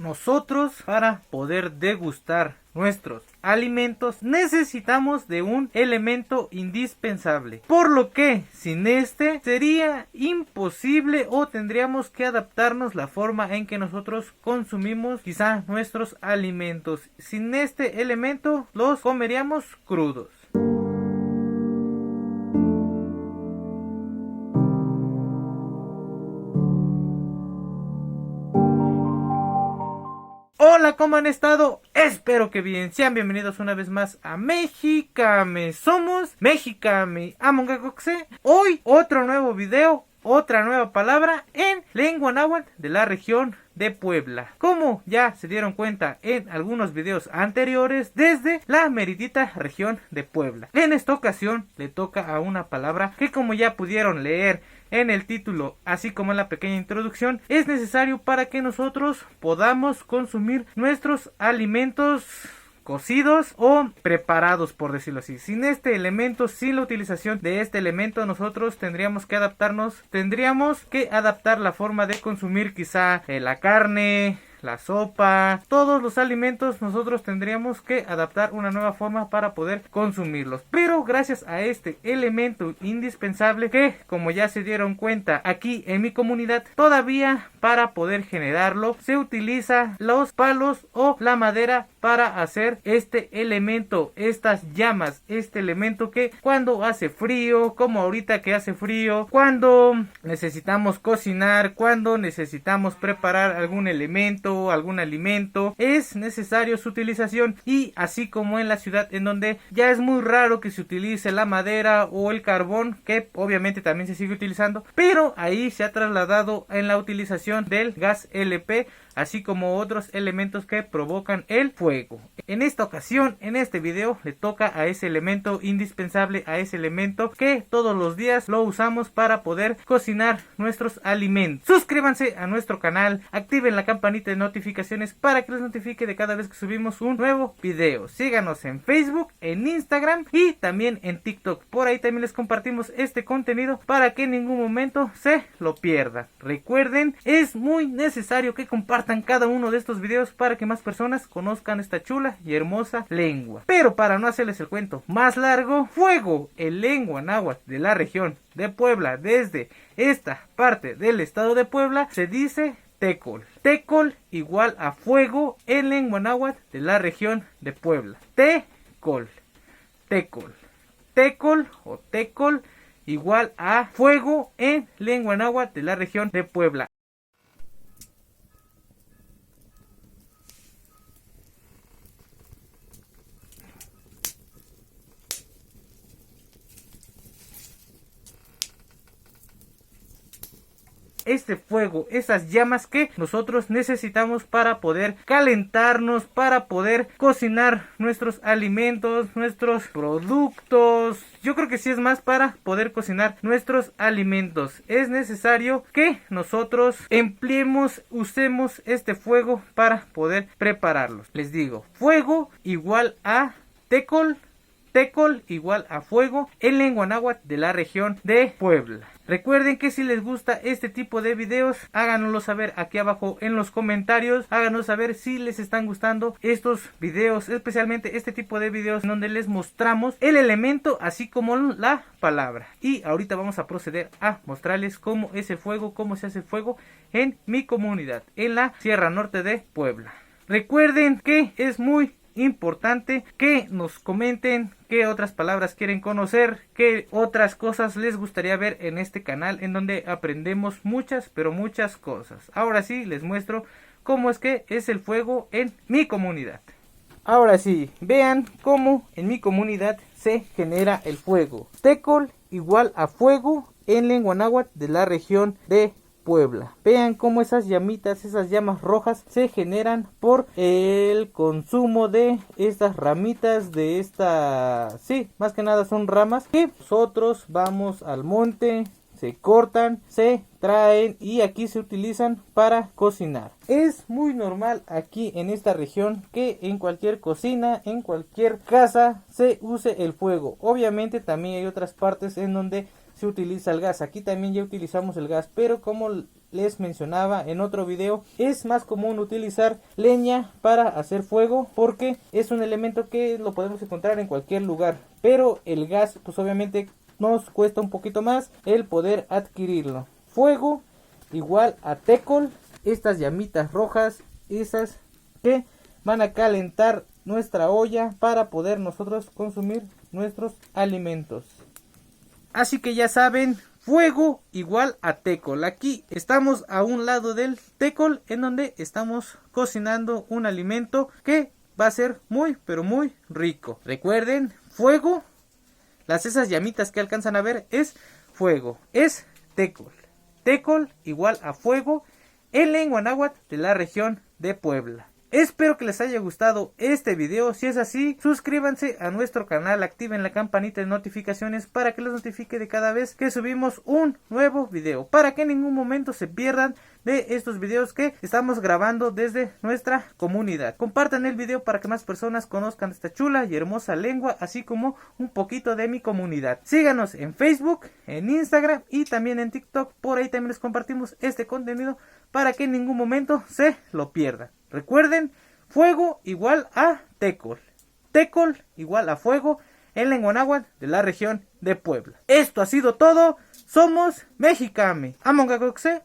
nosotros, para poder degustar nuestros alimentos, necesitamos de un elemento indispensable, por lo que sin este sería imposible o tendríamos que adaptarnos la forma en que nosotros consumimos quizá nuestros alimentos. Sin este elemento los comeríamos crudos. Hola, ¿cómo han estado? Espero que bien. Sean bienvenidos una vez más a Mexicame. Somos Mexicame Amongacoxe. Hoy otro nuevo video, otra nueva palabra en lengua náhuatl de la región de Puebla. Como ya se dieron cuenta en algunos videos anteriores, desde la meridita región de Puebla. En esta ocasión le toca a una palabra que, como ya pudieron leer en el título, así como en la pequeña introducción, es necesario para que nosotros podamos consumir nuestros alimentos cocidos o preparados, por decirlo así. Sin este elemento, sin la utilización de este elemento, nosotros tendríamos que adaptarnos, tendríamos que adaptar la forma de consumir quizá la carne, la sopa, todos los alimentos. Nosotros tendríamos que adaptar una nueva forma para poder consumirlos, pero gracias a este elemento indispensable que, como ya se dieron cuenta aquí en mi comunidad, todavía para poder generarlo se utiliza los palos o la madera para hacer este elemento, estas llamas, este elemento que cuando hace frío, como ahorita que hace frío, cuando necesitamos cocinar, cuando necesitamos preparar algún elemento, algún alimento, es necesario su utilización. Y así como en la ciudad, en donde ya es muy raro que se utilice la madera o el carbón, que obviamente también se sigue utilizando, pero ahí se ha trasladado en la utilización del gas LP, así como otros elementos que provocan el fuego. En esta ocasión, en este video, le toca a ese elemento indispensable, a ese elemento que todos los días lo usamos para poder cocinar nuestros alimentos. Suscríbanse a nuestro canal, activen la campanita de notificaciones para que les notifique de cada vez que subimos un nuevo video. Síganos en Facebook, en Instagram y también en TikTok. Por ahí también les compartimos este contenido para que en ningún momento se lo pierdan. Recuerden, es muy necesario que compartan cada uno de estos videos para que más personas conozcan esta chula y hermosa lengua. Pero para no hacerles el cuento más largo, fuego en lengua náhuatl de la región de Puebla, desde esta parte del estado de Puebla, se dice tecol. Tecol igual a fuego en lengua náhuatl de la región de Puebla. Tecol. Tecol. Tecol o tecol igual a fuego en lengua náhuatl de la región de Puebla. Este fuego, esas llamas que nosotros necesitamos para poder calentarnos, para poder cocinar nuestros alimentos, nuestros productos. Yo creo que sí es más para poder cocinar nuestros alimentos. Es necesario que nosotros empleemos, usemos este fuego para poder prepararlos. Les digo, fuego igual a tecol. Tecol igual a fuego en lengua náhuatl de la región de Puebla. Recuerden que si les gusta este tipo de videos, háganoslo saber aquí abajo en los comentarios. Háganos saber si les están gustando estos videos, especialmente este tipo de videos en donde les mostramos el elemento así como la palabra. Y ahorita vamos a proceder a mostrarles cómo es el fuego, cómo se hace el fuego en mi comunidad, en la Sierra Norte de Puebla. Recuerden que es muy importante que nos comenten qué otras palabras quieren conocer, qué otras cosas les gustaría ver en este canal, en donde aprendemos muchas, pero muchas cosas. Ahora sí, les muestro cómo es que es el fuego en mi comunidad. Ahora sí, vean cómo en mi comunidad se genera el fuego. Tecol igual a fuego en lengua náhuatl de la región de Puebla. Vean cómo esas llamitas, esas llamas rojas se generan por el consumo de estas ramitas, de esta, sí, más que nada son ramas que nosotros vamos al monte, se cortan, se traen y aquí se utilizan para cocinar. Es muy normal aquí en esta región que en cualquier cocina, en cualquier casa se use el fuego. Obviamente también hay otras partes en donde se utiliza el gas. Aquí también ya utilizamos el gas, pero como les mencionaba en otro video, es más común utilizar leña para hacer fuego porque es un elemento que lo podemos encontrar en cualquier lugar, pero el gas pues obviamente nos cuesta un poquito más el poder adquirirlo. Fuego igual a tecol, estas llamitas rojas, esas que van a calentar nuestra olla para poder nosotros consumir nuestros alimentos. Así que ya saben, fuego igual a tecol. Aquí estamos a un lado del tecol en donde estamos cocinando un alimento que va a ser muy pero muy rico. Recuerden, fuego, esas llamitas que alcanzan a ver es fuego, es tecol. Tecol igual a fuego en lengua náhuatl de la región de Puebla. Espero que les haya gustado este video. Si es así, suscríbanse a nuestro canal, activen la campanita de notificaciones para que les notifique de cada vez que subimos un nuevo video, para que en ningún momento se pierdan de estos videos que estamos grabando desde nuestra comunidad. Compartan el video para que más personas conozcan esta chula y hermosa lengua, así como un poquito de mi comunidad. Síganos en Facebook, en Instagram y también en TikTok. Por ahí también les compartimos este contenido para que en ningún momento se lo pierdan. Recuerden, fuego igual a tecol. Tecol igual a fuego en lengua náhuatl de la región de Puebla. Esto ha sido todo. Somos Mexicame. Amongacoxe.